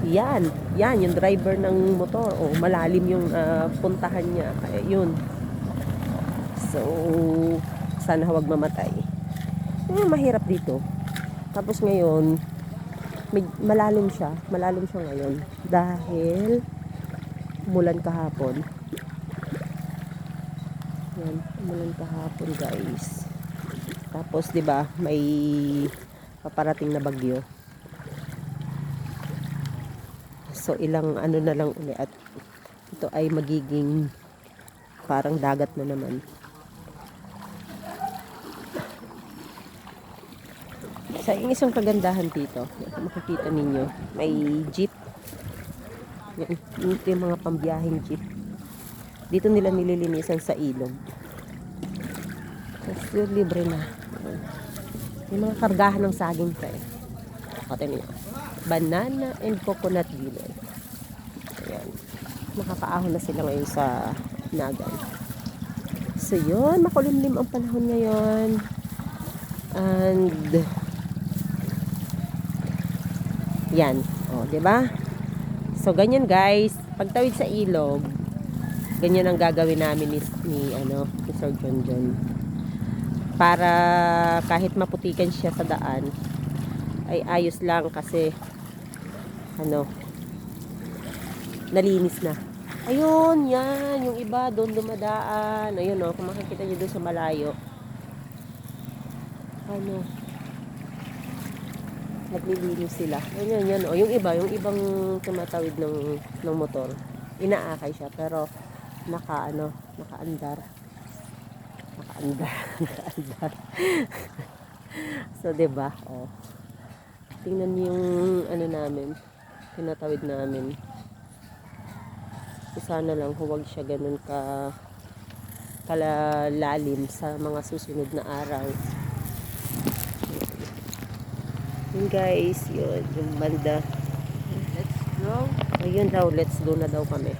Yan, yan yung driver ng motor. O malalim yung puntahan niya. Kaya yun. So, sana huwag mamatay. Mahirap dito. Tapos ngayon, malalim siya. Malalim siya ngayon. Dahil umulan kahapon. Yan, umulan kahapon guys. Tapos 'di ba, may paparating na bagyo. So ilang ano na lang uli at ito ay magiging parang dagat na naman. Sa isang kagandahan dito, makikita ninyo, may jeep. Yan, ito yung mga pambiyaheng jeep. Dito nila nililinisan sa ilog. Tapos libre na. May mga kargahan ng saging pa eh. Ito niyo. Banana and coconut gulay. Ayan. Nakakaahon na sila ngayon sa Nagan. So yun, makulimlim ang panahon ngayon. And yan. O, diba? So ganyan guys. Pagtawid sa ilog, ganyan ang gagawin namin ni Sir John John. Para kahit maputikan siya sa daan, ay ayos lang kasi nalinis na. Ayun, yan, yung iba doon dumadaan. Ayun kung makikita niyo doon sa malayo. Naglilinis sila. Ayun, yan, yung ibang tumatawid ng motor. Inaakay siya pero nakaandar. Nakaandar. So, 'di ba? Oh. Tingnan niyo yung namin, tinatawid namin. Sana lang huwag siya ganun kalalalim sa mga susunod na araw. Yun guys, yun yung banda. Let's go. Ayun daw, let's go na daw kami.